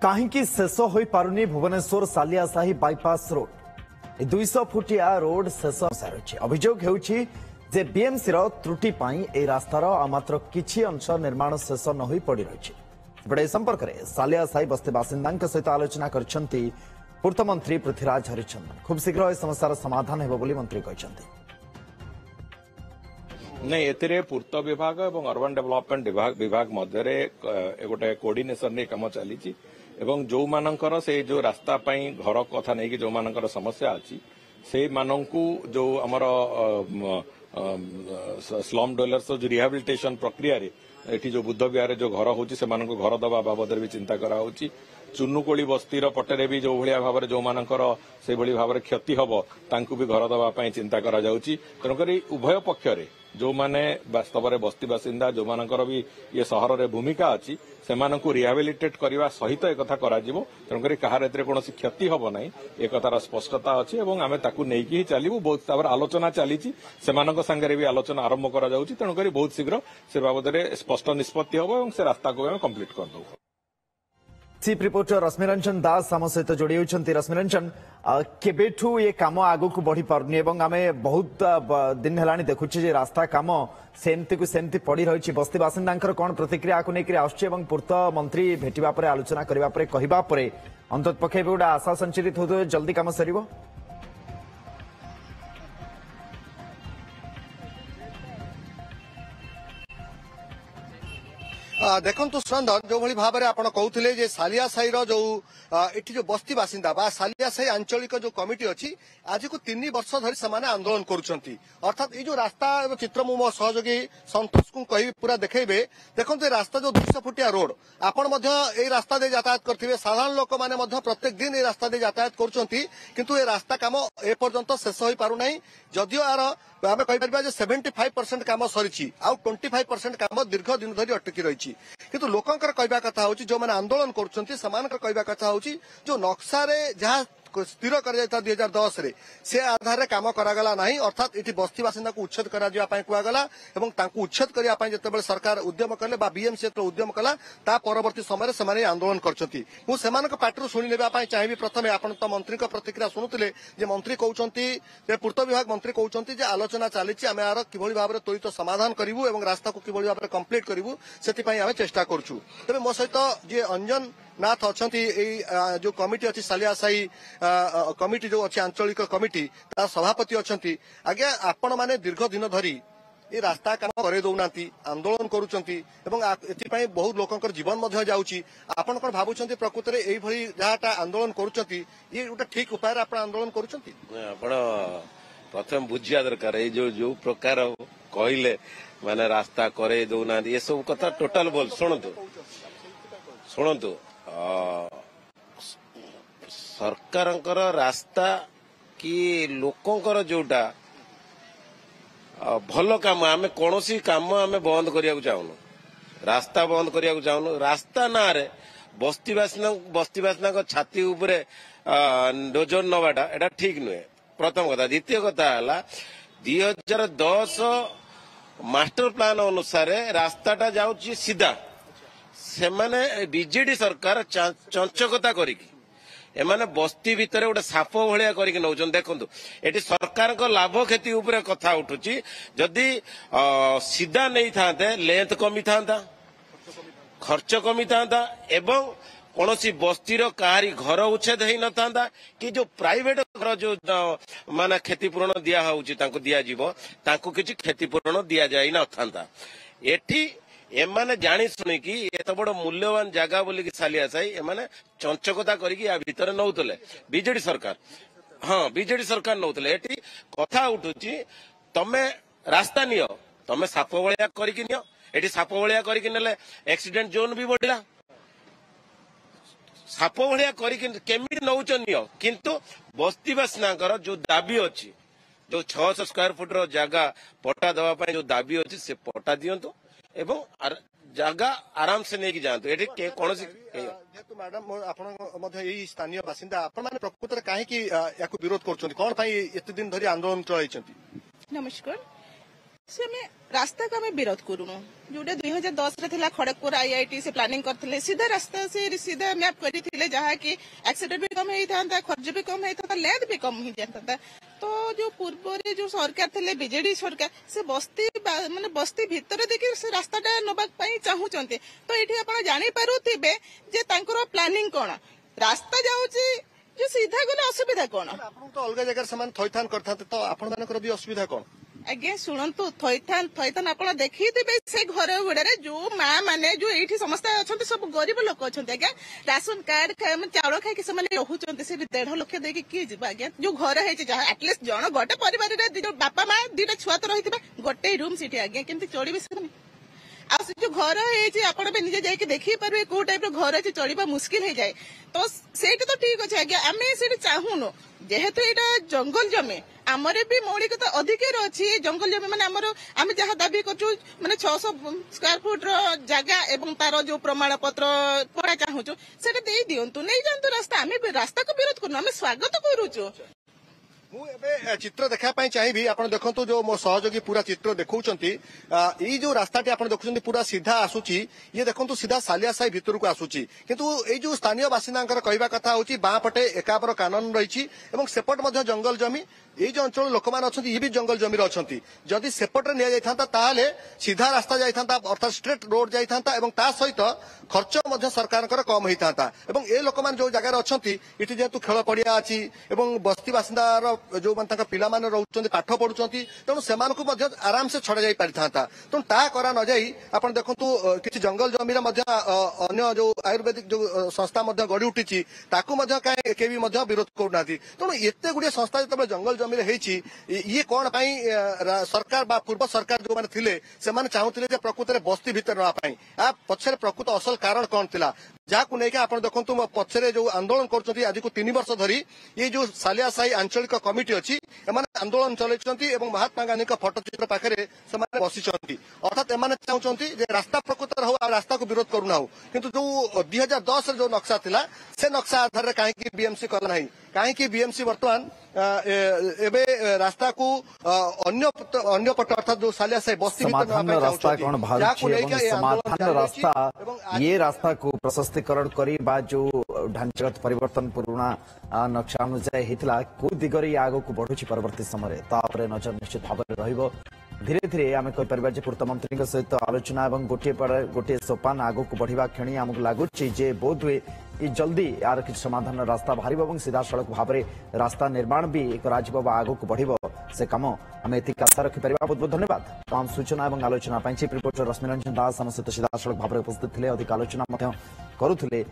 कहीं शेष हो पारुनी भुवनेश्वर सालियासाही बाईपास रोड 200 फुटिया रोड शेष रही अभियोग होउछि जे बीएमसी त्रुटि ए रास्तार मात्र किछि अंश निर्माण शेष न होई पड़ी रही संपर्क में सालियासाही बस्ती बासिंदा सहित आलोचना करछंती पूर्त मंत्री पृथ्वीराज हरिचंदन। खूब शीघ्र इस समस्यार समाधान हेबो बोली मंत्री कहछंती। नहीं एतिरे पूर्त विभाग और अर्बन डेवलपमेंट विभाग मध्य गोटे कोऑर्डिनेशन काम चली एवं जो मानकर से जो रास्ता पाई घर कथा नहीं कि जो मानकर समस्या अच्छी से मानकू जो आमर स्लम डवेलर्स जो रिहाबिलिटेशन प्रक्रिया रे एठी जो बुद्ध विहार जो घर होची से मानकू घर दबा बाबद भी चिंता करा होची। चुनुकोली बस्तीर पटेरे भी जो भाया भाव जो मानकर से भली भाव क्षति हम तांकू भी घर दबा चिंता करा जाउची। तेणुकर उभय पक्षरे जो माने वास्तव में बस्ती बासिंदा जो मानकर भी ये सहर रे भूमिका अच्छी से रिहाबिलिटेट करने सहित एक करा तेणुकर कहार कौन क्षति हम ना एक स्पष्टता अच्छी और आम ताकू नहीं चलू बहुत आलोचना चली सांगे भी आलोचना आरंभ करा जाउची। तेणुकर बहुत शीघ्र से बाबद स्पष्ट निष्पत्ति हम और से रास्ता को कंप्लीट करदे। चीफ रिपोर्टर रश्मिरंजन दास आम सहित जोड़ी होती। रश्मिरंजन केबेठू ये काम आगु को बढ़ी पारुनी एवं आमे बहुत दिन हेलानी देखुचे जे रास्ता काम सेमती को सेमती पड़ी रही बस्ती बासिंदा कौन प्रतिक्रिया को लेकर आसुची पूर्त मंत्री भेटिबा परे आलोचना करबा परे कहिबा परे अंतत पक्षे गोटे आशा संचारित हो जल्दी काम सरिबो। देखु सुरंदन जो भाई भाव में आप कहते सालियासाही जो एटी जो बस्ती बासिंदा बा सालियासाही आंचलिक जो कमिटी अच्छी आज को 3 वर्ष धरी से आंदोलन करुँच अर्थात ये जो रास्ता चित्र मु मो सहयोगी संतोष को कह पूरा देखेबे। देखो रास्ता जो 200 फुटिया रोड आपण रास्ता दे यातायात करते साधारण लोक मैंने प्रत्येक दिन ये रास्ता दे यातायात करुँच रास्ता काम एपर्यंत शेष हो पारना जदियो यार आम कहीपर 75% काम सरी आउ 25% काम दीर्घ दिन धरी अटकी रही किंतु लोकंकर कहवा कथा होची जो माने आंदोलन करुछंती समानकर कहवा कथा होची जो नक्शा रे जहाँ स्थिर कर 2010 रे से आधार काम करागला नहीं अर्थात इटी बस्ती बासिंदा को उच्छेद करा जिया पई कुआगला एवं तांको उच्छेद करिया पई जतेबेले सरकार उद्यम कले बा बीएमसी तो उद्यम कला ता परवर्ती समय से माने आंदोलन करछंती। मु सेमानक पाटरू सुनि लेबा पई चाहिबी। प्रथमे आपण तो मंत्री का प्रतिक्रिया सुनुतिले जे मंत्री कहउछंती जे पूर्त विभाग मंत्री कहउछंती जे आलोचना चालिछि आमे आर किभଳି भाबरे त्वरित समाधान करिवु एवं रास्ता को किभଳି भाबरे कंप्लीट करिवु सेति पई आमे चेष्टा करछु। तबे मो सहित जे अंजन नाथ अछंती जो कमिटी अच्छी सालियासाही कमिटी जो अच्छी आंचलिक कमिटी ता सभापति अछंती। आज्ञा आपण माने दीर्घ दिन धरी ये रास्ता काम करे दउनांती आंदोलन करूचंती एवं एथि बहुत लोकंकर जीवन मध्य जाउची आपण कोन भाबुचंती प्रकृति रे एई भली जहाटा आंदोलन करूचंती ये गोटे ठीक उपाय रे आपण आंदोलन करूचंती। आपण प्रथम बुझिया दरकार ए जो प्रकार कहले माने रास्ता करे दउनांती ये सब कथा टोटल बोल सुनंतु सरकारंकर रास्ता कि लोकंकर जोटा भल काम आम कौन काम आम बंद करिया चाहूनु रास्ता बंद करिया चाहूनु रास्ता ना रे बस्तीवासिना छाती उपरे डोजर नवाटा एटा ठीक नुहे प्रथम कथा। द्वितीय कथा है 2010 मास्टर प्लान अनुसार रास्ताटा जाउची सीधा से माने बीजेडी सरकार चंचकता करिकी एमाने बस्ती भितर गोटे साप भाया करके नौचन। देखो ये सरकार लाभ क्षति उपरे कथा उठुची जदि सीधा नहीं था लेंथ कमी था खर्च कमी था एवं कौन बस्तीर कहारी घर उच्छेद हो न था कि जो प्राइवेट घर जो माने क्षतिपूरण दिया दिजाव किसी क्षतिपूरण दि जाई न था। एठी एमाने जानी शुणिकी एत बड़ मूल्यवान जगह बोली सालियासाही एमाने चंचकता करके या भितर नौतले बीजेडी सरकार हाँ बीजेडी सरकार नौतले। एटी कथा उठुची तमे रास्ता नियो तमे साप भलिया करके नियो एटी साप भलिया करके नेले एक्सीडेंट जोन भी बढ़िला साप भलिया करके केमिति नौच नियो किंतु बस्तीवासिनाकर जो दाबी अछि जो 600 स्क्वायर फुट रो जगह पट्टा दवा पई जो दाबी अछि से पट्टा दियंतु एवं जगह आराम से नहीं जातु ये कौन जेतु मैडम आप स्थानीय बासिंदा आपण माने प्रकृति कहीं विरोध कर कौन एत दिन धरी आंदोलन चलाई। नमस्कार से आम रास्ता को आम विरोध करूनु जोटा 2010 रे थिला खड़गपुर आईआईटी से प्लानिंग करथिले सीधा रास्ता से सीधा मैप करथिले जहाँ की एक्सीडेंट भी कम होता खर्च भी कम होता लेद भी कम हो जाता। तो जो पूर्व जो सरकार थे बीजेडी सरकार से बस्ती माने बस्ती भितर देखिए से रास्ताटा नबाक चाहूचंते तो ये आप जानी पारुथिबे जे तांकर प्लानिंग कौन रास्ता जाऊँची जो सीधा गले असुविधा कौन आपन तो अलग जगह से थैथान करता तो आपण मानकर भी असुविधा कौन आज्ञा शुणु थैथान आप देखिए से घर गुड़े जो माँ मैंने जो ये समस्त अच्छा सब गरीब लोक अच्छा आज्ञा राशन कार्ड चाउल खाई से रोचे से 1.5 लाख देकी किए जी आज्ञा जो घर है एटलिस्ट जन गोटे परिवार बापा माँ 2टा छुआ तो रही गोटे रूम सीट आज्ञा केमती चलिए से आ जो घर है आप निजे जाके देखी पारे कौ टाइप घर अच्छे चलवा मुस्किल हो जाए तो सेठी तो ठीक अच्छे आज्ञा आम से चाहूनु जेहेतु यहाँ जंगल जमी आमर भी मौलिकता अधिकार अच्छी जंगल जमी मैंने आम जहाँ दाबी कर मैंने 600 स्क्वायर फुट जगह एवं तार जो प्रमाण पत्र पड़ा चाहूँ से दे दिंतु नहीं जातु रास्ता आम रास्ता को विरोध करूँ आम स्वागत करुचु चित्र देखा चाहिए आप देखो जो मो सहयोगी पूरा चित्र देखुंती ये जो रास्ताटी आप देखुं पूरा सीधा आसूची ये देखो सीधा सालिया साही भितर को आसूची किंतु ये जो स्थानीय बासिंदा कहवा कथा हूँ बाँ पटे एकाबर कानून रही सेपट जंगल जमी ये जो अंचल लोक मैंने ये भी जंगल जमी अच्छा जदि सेपटे नि जाता सीधा रास्ता जाता अर्थात स्ट्रेट रोड जाता सहित खर्च सरकार कम होता ये लोक मैंने जो जगह अच्छा ये जेहेतु खेल पड़िया अच्छी बस्ती बासिंदार जो पिला माने रोचंती पाठ पढ़ुचंती तेणु से आराम से छड़ा जाई पारि थांता तेणु ता करा न जाई आपण देखंतु किछि जंगल जमी रे मध्य अन्य जो आयुर्वेदिक जो संस्था मध्य गड़ी उठिछि ताकू मध्य काहे केबी मध्य विरोध करनाथि तेणु एते गुडी संस्था जतबे जंगल जमी रे हेछि ये कोन पई सरकार बा पूर्व सरकार जो माने थिले से माने चाहुथिले जे प्रकृति रे बस्ती भीतर रहा पई आ पछरे प्रकृत असल कारण कोन थिला जहाँ नहीं आप देखो पछरे जो आंदोलन कर आज को 3 वर्ष धरी ये जो सालिया साही आंचलिक कमिटी अच्छी आंदोलन चलती महात्मा गांधी फटोचित्र पाखे बसी अर्थात एम चाहते रास्ता प्रकृत हो रास्ता को विरोध करूना किंतु जो 2010 जो नक्शा थिला से नक्शा आधार में कहीं बीएमसी कला ना कहीं बीएमसी बर्तमान एबे रास्ता को अन्य पट अर्थात जो सालिया साही बस्ती समाधान रास्ता कौन समाधान रास्ता ये रास्ता को प्रशस्तीकरण करी बा जो ढांचागत परिवर्तन पुराना नक्शा अनुसार होता कौ दिगरे आग को बढ़ुची परवर्ती समय नजर निश्चित भाव में धीरे धीरे आम कहीपर पूर्तमंत्री सहित आलोचना और गोटे सोपान आग को बढ़ा क्षणी आमको लगुच बोध हुए जल्दी यार कि समाधान रास्ता बाहर सीधा सड़क भाव में रास्ता निर्माण भी आग को बढ़ से कम आम एतिक आशा रखिपर। बहुत बहुत धन्यवाद तमाम सूचना और आलोचना चीफ रिपोर्टर रश्मिरंजन दास आम सहित सीधा सड़क भाव में उपस्थित थे अधिक आलोचना करुले।